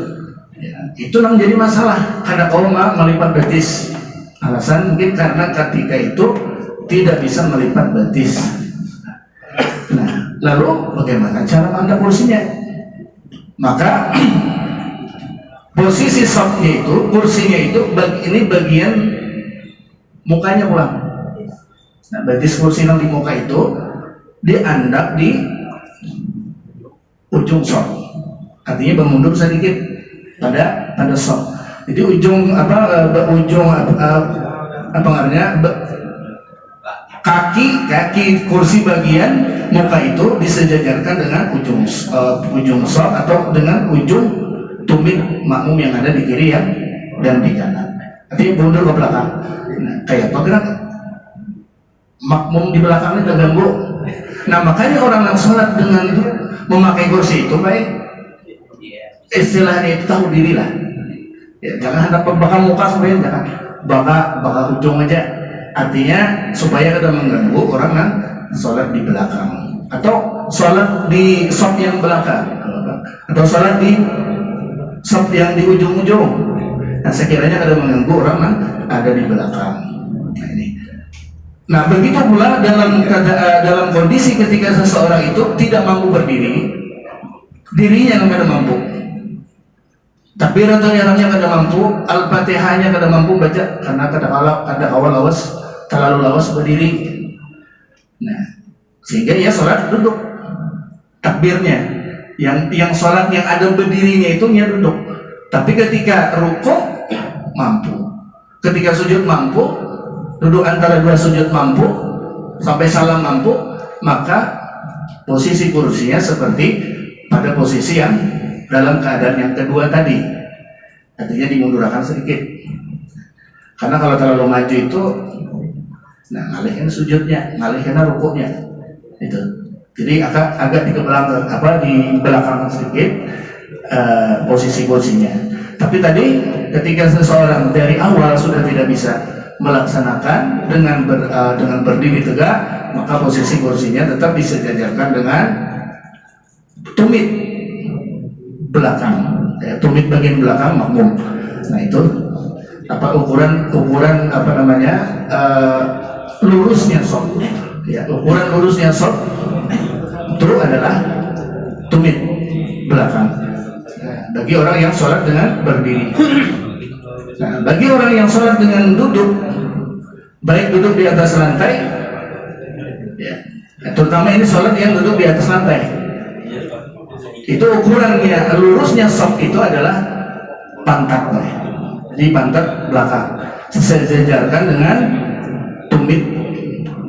ya, itu yang jadi masalah. Karena kaum melipat betis. Alasan mungkin karena ketika itu tidak bisa melipat betis. Nah, lalu bagaimana cara mantap kursinya? Maka posisi sopnya itu, kursinya itu, ini bagian mukanya pulang. Nah, betis kursi yang di muka itu diandak di ujung sop. Artinya bermundur sedikit pada sop. Jadi ujung kaki kursi bagian muka itu disejajarkan dengan ujung sop atau dengan ujung tumit makmum yang ada di kiri dan di kanan. Artinya mundur ke belakang. Nah, kayak apa gerak? Makmum di belakangnya terganggu. Nah, makanya orang yang sholat dengan itu memakai kursi itu baik. Istilahnya itu tahu diri lah. Ya, jangan hadap belakang muka sampai jangan baka ujung aja. Artinya supaya tidak mengganggu orang yang sholat di belakang atau sholat di sop yang belakang atau sholat di sop yang di ujung-ujung. Nah, sekiranya kada mengganggu orang yang ada di belakang. Nah, ini. Nah, begitu pula dalam kondisi ketika seseorang itu tidak mampu berdiri, dirinya yang kada mampu, takbiratul ihramnya kada mampu, al-fatihahnya kada mampu baca karena kada awal terlalu lawas berdiri. Nah, sehingga ia sholat duduk. Takbirnya yang sholat yang ada berdirinya itu dia duduk. Tapi ketika rukuk mampu, ketika sujud mampu, duduk antara 2 sujud mampu, sampai salam mampu, maka posisi kursinya seperti pada posisi yang dalam keadaan yang kedua tadi. Artinya dimundurkan sedikit. Karena kalau terlalu maju itu, nah, ngalihkan sujudnya, ngalihkan rukuknya, itu. Jadi agak di belakang sedikit posisi kursinya. Tapi tadi ketika seseorang dari awal sudah tidak bisa melaksanakan dengan berdiri tegak, maka posisi kursinya tetap disejajarkan dengan tumit belakang, tumit bagian belakang makmum. Nah, itu ukuran lurusnya sop. Ya, ukuran lurusnya sop itu adalah tumit belakang. Bagi orang yang sholat dengan berdiri. Nah, bagi orang yang sholat dengan duduk, baik duduk di atas lantai, ya, terutama ini sholat yang duduk di atas lantai, itu ukurannya lurusnya sop itu adalah pantatnya, di pantat belakang, sejajarkan dengan tumit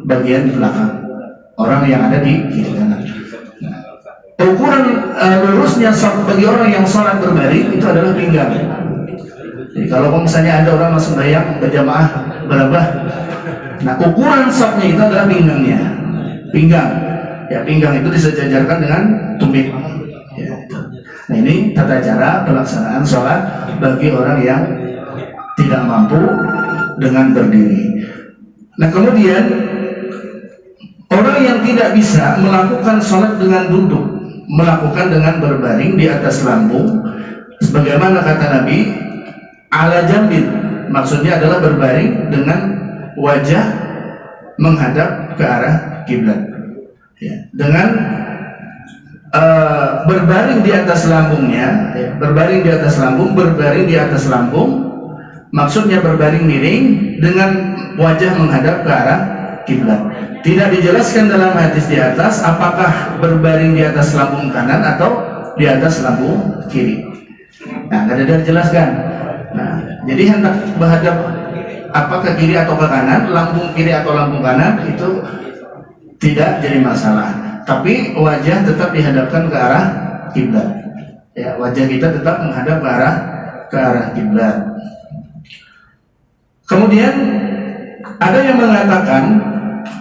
bagian belakang orang yang ada di kiri kanan. Ukuran lurusnya sop bagi orang yang sholat berbaring itu adalah pinggang. Jadi kalau misalnya ada orang masuk bayang berjamaah berapa, nah ukuran sopnya itu adalah pinggangnya, pinggang. Ya, pinggang itu disejajarkan dengan tumit. Ya, nah ini tata cara pelaksanaan sholat bagi orang yang tidak mampu dengan berdiri. Nah kemudian orang yang tidak bisa melakukan sholat dengan duduk, melakukan dengan berbaring di atas lambung, sebagaimana kata Nabi, ala jambin, maksudnya adalah berbaring dengan wajah menghadap ke arah kiblat. Ya, dengan berbaring di atas lambungnya, ya, berbaring di atas lambung, berbaring di atas lambung, maksudnya berbaring miring dengan wajah menghadap ke arah kiblat. Tidak dijelaskan dalam hadis di atas apakah berbaring di atas lambung kanan atau di atas lambung kiri. Nah, tidak ada dijelaskan. Nah, jadi hendak menghadap apa ke kiri atau ke kanan, lambung kiri atau lambung kanan itu tidak jadi masalah. Tapi wajah tetap dihadapkan ke arah kiblat. Ya, wajah kita tetap menghadap ke arah kiblat. Kemudian ada yang mengatakan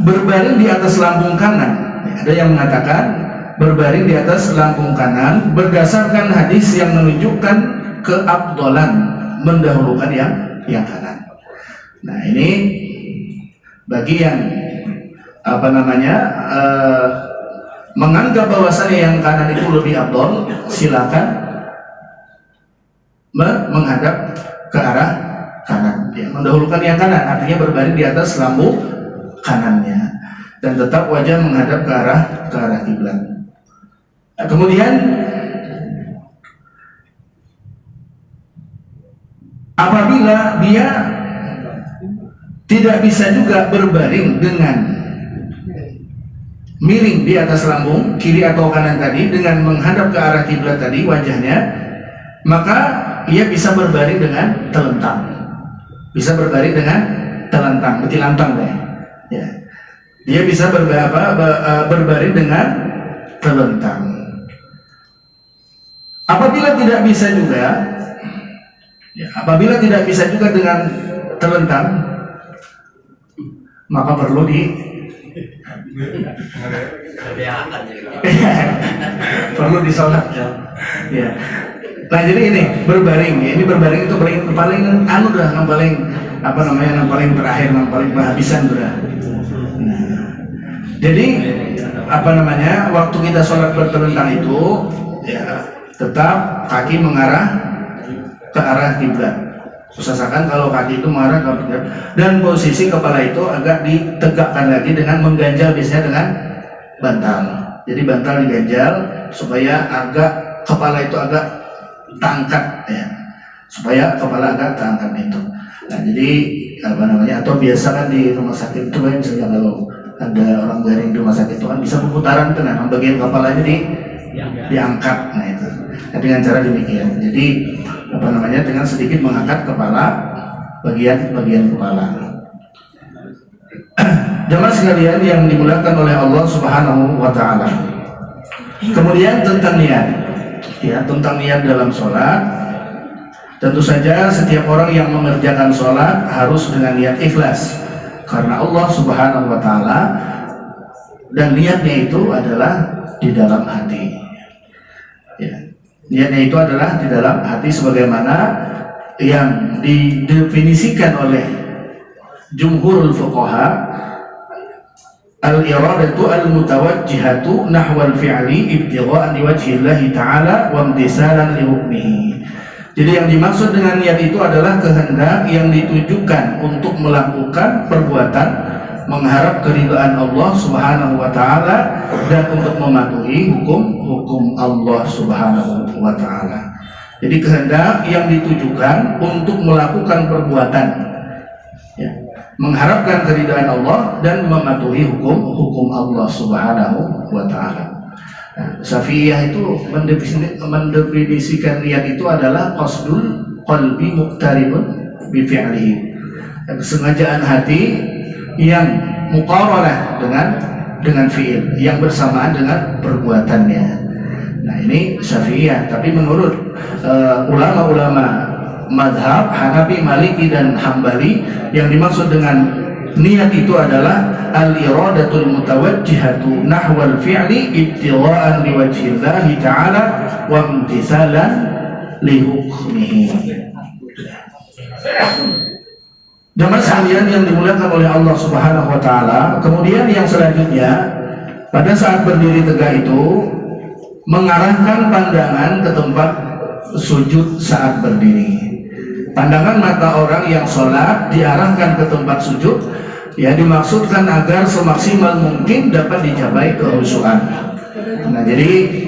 berbaring di atas lambung kanan. Ada yang mengatakan berbaring di atas lambung kanan berdasarkan hadis yang menunjukkan keabdolan, mendahulukan yang kanan. Nah ini bagi yang menganggap bahwasannya yang kanan itu lebih abdol, silakan menghadap ke arah kanan, ya, mendahulukan yang kanan, artinya berbaring di atas lambung kanannya dan tetap wajah menghadap ke arah kiblat. Nah, kemudian apabila dia tidak bisa juga berbaring dengan miring di atas lambung kiri atau kanan tadi dengan menghadap ke arah kiblat tadi wajahnya, maka ia bisa berbaring dengan telentang. Bisa berbaring dengan telentang, betilantang deh. Ya. Dia bisa berbaring dengan telentang. Apabila tidak bisa juga, ya, apabila tidak bisa juga dengan telentang, maka perlu perlu disolat. Ya. Nah jadi ini berbaring, ya, ini berbaring itu paling anu dah, yang paling terakhir, yang paling penghabisan dah. Nah, jadi waktu kita sholat bertelentang itu, ya tetap kaki mengarah ke arah kiblat. Usahakan kalau kaki itu mengarah ke kiblat dan posisi kepala itu agak ditegakkan lagi dengan mengganjal, biasanya dengan bantal. Jadi bantal diganjal supaya kepala itu agak terangkat, ya, supaya kepala agak terangkat itu. Nah jadi atau biasa kan di rumah sakit itu kan, misalnya kalau ada orang garing di rumah sakit itu kan bisa pemutaran kan, bagian kepalanya diangkat. Nah itu, nah, dengan cara demikian. Jadi dengan sedikit mengangkat kepala, bagian kepala. Jamaah sekalian yang dimuliakan oleh Allah Subhanahu wa taala. Kemudian tentang niat. Ya, tentang niat dalam sholat, tentu saja setiap orang yang mengerjakan sholat harus dengan niat ikhlas karena Allah Subhanahu wa taala, dan niatnya itu adalah di dalam hati. Ya, niatnya itu adalah di dalam hati sebagaimana yang didefinisikan oleh jumhurul fuqaha. Al-iradatu al-mutawajjihatu nahwal fi'li ibtigha'an liwajhillahi ta'ala wa imtisalan li hukmihi. Jadi yang dimaksud dengan niat itu adalah kehendak yang ditujukan untuk melakukan perbuatan mengharap keridhaan Allah Subhanahu wa taala dan untuk mematuhi hukum-hukum Allah Subhanahu wa taala. Jadi kehendak yang ditujukan untuk melakukan perbuatan, ya, mengharapkan keridhaan Allah dan mematuhi hukum Allah Subhanahu wa Ta'ala. Nah, Syafi'iyah itu mendefinisikan niat itu adalah qasdul qalbi muqtaribun bi fi'lihi, kesengajaan hati yang muqaranah dengan fi'il, yang bersamaan dengan perbuatannya. Nah, ini Syafi'iyah. Tapi menurut ulama-ulama madhab Hanafi, Maliki dan Hambali, yang dimaksud dengan niat itu adalah al-iradatul mutawajjihatu nahwal fi'li ibtigha'an liwajhillahi ta'ala wa imtithalan li hukmihi. Jamaah sekalian yang dimuliakan oleh Allah Subhanahu wa Ta'ala, kemudian yang selanjutnya, pada saat berdiri tegak itu mengarahkan pandangan ke tempat sujud saat berdiri. Pandangan mata orang yang sholat diarahkan ke tempat sujud, ya, dimaksudkan agar semaksimal mungkin dapat dicapai kehusuan. Nah, jadi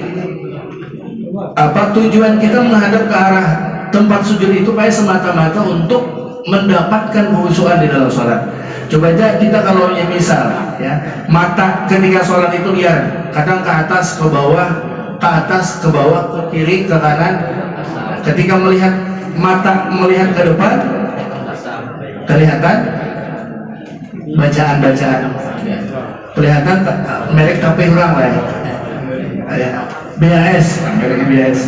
apa tujuan kita menghadap ke arah tempat sujud itu? Supaya semata-mata untuk mendapatkan kehusuan di dalam sholat. Coba aja kita kalau misal, ya, mata ketika sholat itu liar, kadang ke atas ke bawah, ke atas ke bawah, ke kiri ke kanan. Ketika melihat mata melihat ke depan, kelihatan bacaan-bacaan, kelihatan merek tape orang lah, ya. BAS, merek BAS,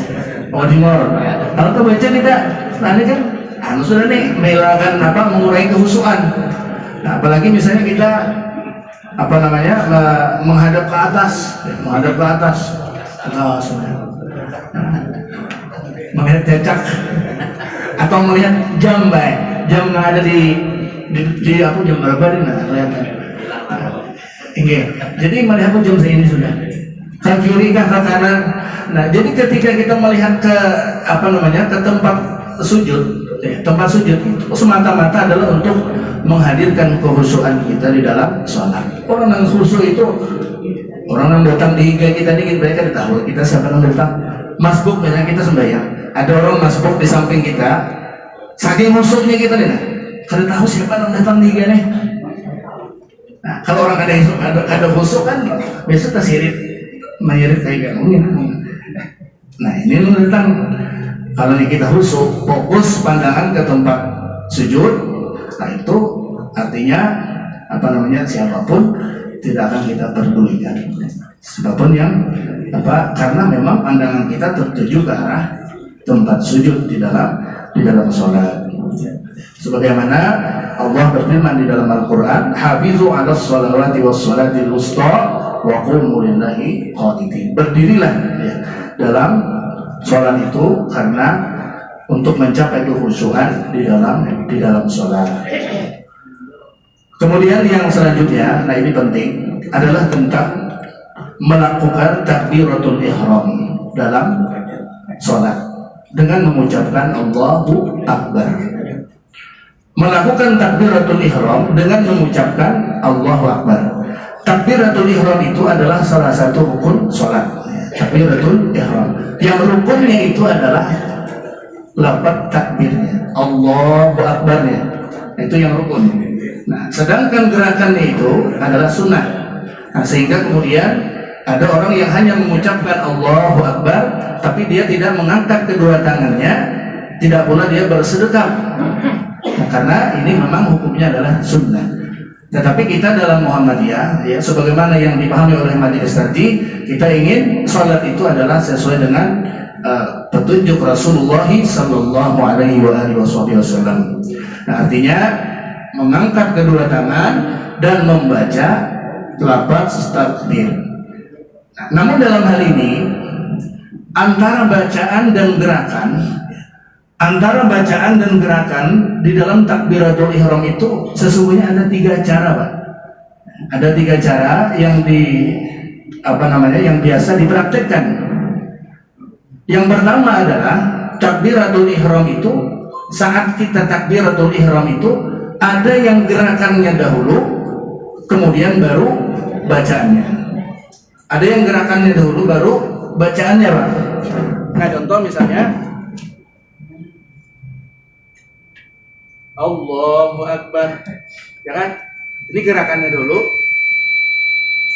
Odimor. Kalau kita baca tidak, nanti kan sudah nih melakukan apa, mengurangi kehusuan. Nah, apalagi misalnya kita apa namanya menghadap ke atas, menghadap ke atas, melihat cecak atau melihat jam, baik jam yang ada di aku jam berapa nih, nah kelihatan. Jadi melihat jam segini sudah, ke kiri kah ke kanan. Nah, jadi ketika kita melihat ke apa namanya ke tempat sujud, tempat sujud itu semata-mata adalah untuk menghadirkan kehusuan kita di dalam sholat. Orang yang khusyuk itu orang yang datang di IG kita ini, mereka tahu kita siapa yang datang. Masbuk, misalnya kita sembahyang, ada orang masbuk di samping kita, saking khusyuknya kita nih, kada tahu siapa yang datang di IG nih. Nah, kalau orang ada khusyuk kan biasa tersirit, menyirit kayak gini. Nah, ini yang datang. Kalau kita khusyuk, fokus pandangan ke tempat sujud, nah itu artinya apa namanya, siapapun tidak akan kita pedulikan, siapapun yang apa, karena memang pandangan kita tertuju ke arah tempat sujud di dalam sholat. Sebagaimana Allah berfirman di dalam Al-Quran, hafizu 'alas sholawati was sholatil wusta wa qumu lillahi qanitin. Berdirilah, ya, dalam sholat itu karena untuk mencapai kekhusyuan di dalam sholat. Kemudian yang selanjutnya, nah ini penting, adalah tentang melakukan takbiratul ihram dalam sholat dengan mengucapkan Allahu Akbar. Melakukan takbiratul ihram dengan mengucapkan Allahu Akbar. Takbiratul ihram itu adalah salah satu rukun sholat. Takbiratul ihram, yang rukunnya itu adalah lafaz takbirnya, Allahu Akbarnya, itu yang rukun. Nah, sedangkan gerakannya itu adalah sunnah. Nah, sehingga kemudian ada orang yang hanya mengucapkan Allahu Akbar, tapi dia tidak mengangkat kedua tangannya, tidak pula dia bersedekap. Nah, karena ini memang hukumnya adalah sunnah. Tetapi kita dalam Muhammadiyah, ya, sebagaimana yang dipahami oleh majelis tadi, kita ingin sholat itu adalah sesuai dengan petunjuk Rasulullah Sallallahu Alaihi Wasallam. Nah, artinya mengangkat kedua tangan dan membaca lafaz takbir. Nah, namun dalam hal ini antara bacaan dan gerakan di dalam takbiratul ihram itu sesungguhnya ada 3 cara, Pak. Ada 3 cara yang yang biasa dipraktekkan. Yang pertama adalah takbiratul ihram itu, saat kita takbiratul ihram itu ada yang gerakannya dahulu, kemudian baru bacaannya. Ada yang gerakannya dahulu, baru bacaannya, Pak. Nah, contoh misalnya Allahu Akbar. Ya kan? Ini gerakannya dulu.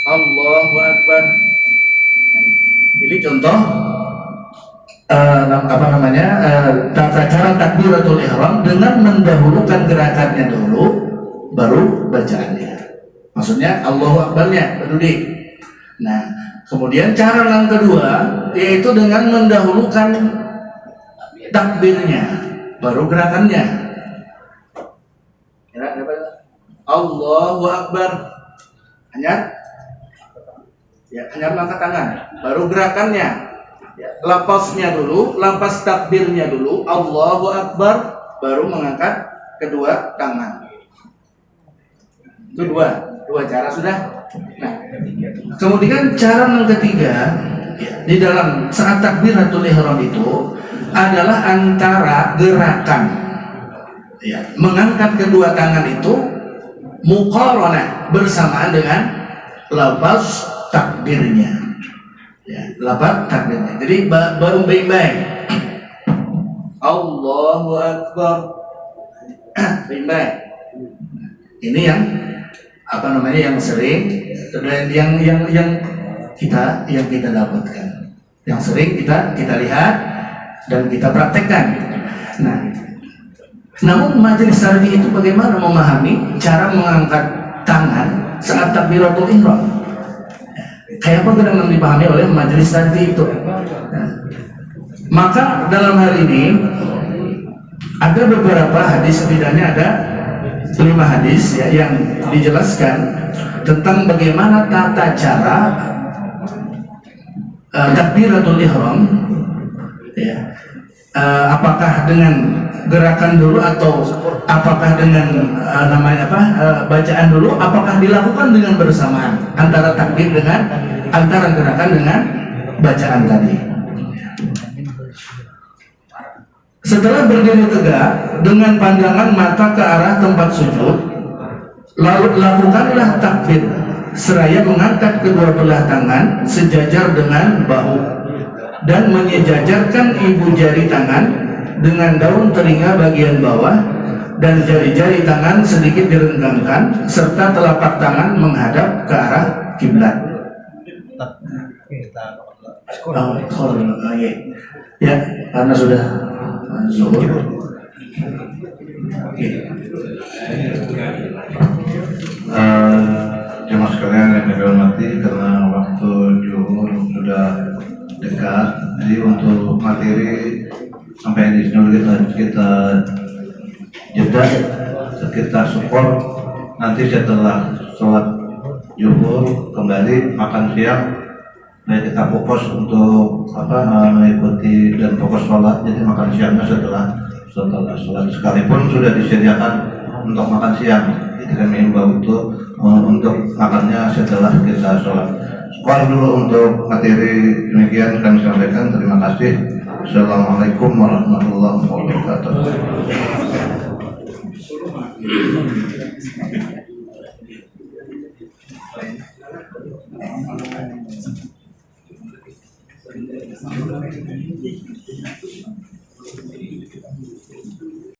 Allahu Akbar. Ini contoh tata cara takbiratul ihram dengan mendahulukan gerakannya dulu, baru bacaannya. Maksudnya Allahu Akbarnya berdiri. Nah, kemudian cara yang kedua yaitu dengan mendahulukan takbirnya, baru gerakannya. Ya, Allahu Akbar. Hanya angkat tangan, baru gerakannya. Ya, lapasnya dulu, lapas takbirnya dulu, Allahu Akbar, baru mengangkat kedua tangan. Itu dua cara sudah. Nah, kemudian cara yang ketiga di dalam saat takbiratul ihram itu adalah antara gerakan, ya, mengangkat kedua tangan itu muqaranah bersamaan dengan lapas takbirnya. Ya, lapat takbirnya. Jadi baru baik-baik. Allahu Akbar. Baik-baik. Ini yang sering dan yang kita dapatkan. Yang sering kita lihat dan kita praktekkan. Nah, namun majelis tarbiyah itu bagaimana memahami cara mengangkat tangan saat takbiratul ihram? Kayak apa yang dipahami oleh majelis tadi itu. Nah, maka dalam hal ini ada beberapa hadis, setidaknya ada 5 hadis ya, yang dijelaskan tentang bagaimana tata cara takbiratul ihram, ya. Apakah dengan gerakan dulu atau apakah dengan bacaan dulu, apakah dilakukan dengan bersamaan antara takbir dengan antara gerakan dengan bacaan tadi. Setelah berdiri tegak dengan pandangan mata ke arah tempat sujud, lalu lakukanlah takbir seraya mengangkat kedua belah tangan sejajar dengan bahu dan menyejajarkan ibu jari tangan dengan daun telinga bagian bawah dan jari-jari tangan sedikit direnggangkan serta telapak tangan menghadap ke arah kiblat. Ya, karena sudah zuhur. Jemaah sekalian yang kami hormati, karena waktu zuhur sudah dekat, jadi untuk materi sampai di sini kita jeda sekitar support. Nanti setelah sholat zuhur kembali makan siang, nah kita fokus untuk mengikuti dan fokus sholat. Jadi makan siangnya setelah sholat, sekalipun sudah disediakan untuk makan siang, jadi kami himbau untuk makannya setelah kita sholat. Sekian dulu untuk materi, demikian kami sampaikan. Terima kasih. Assalamualaikum warahmatullahi wabarakatuh.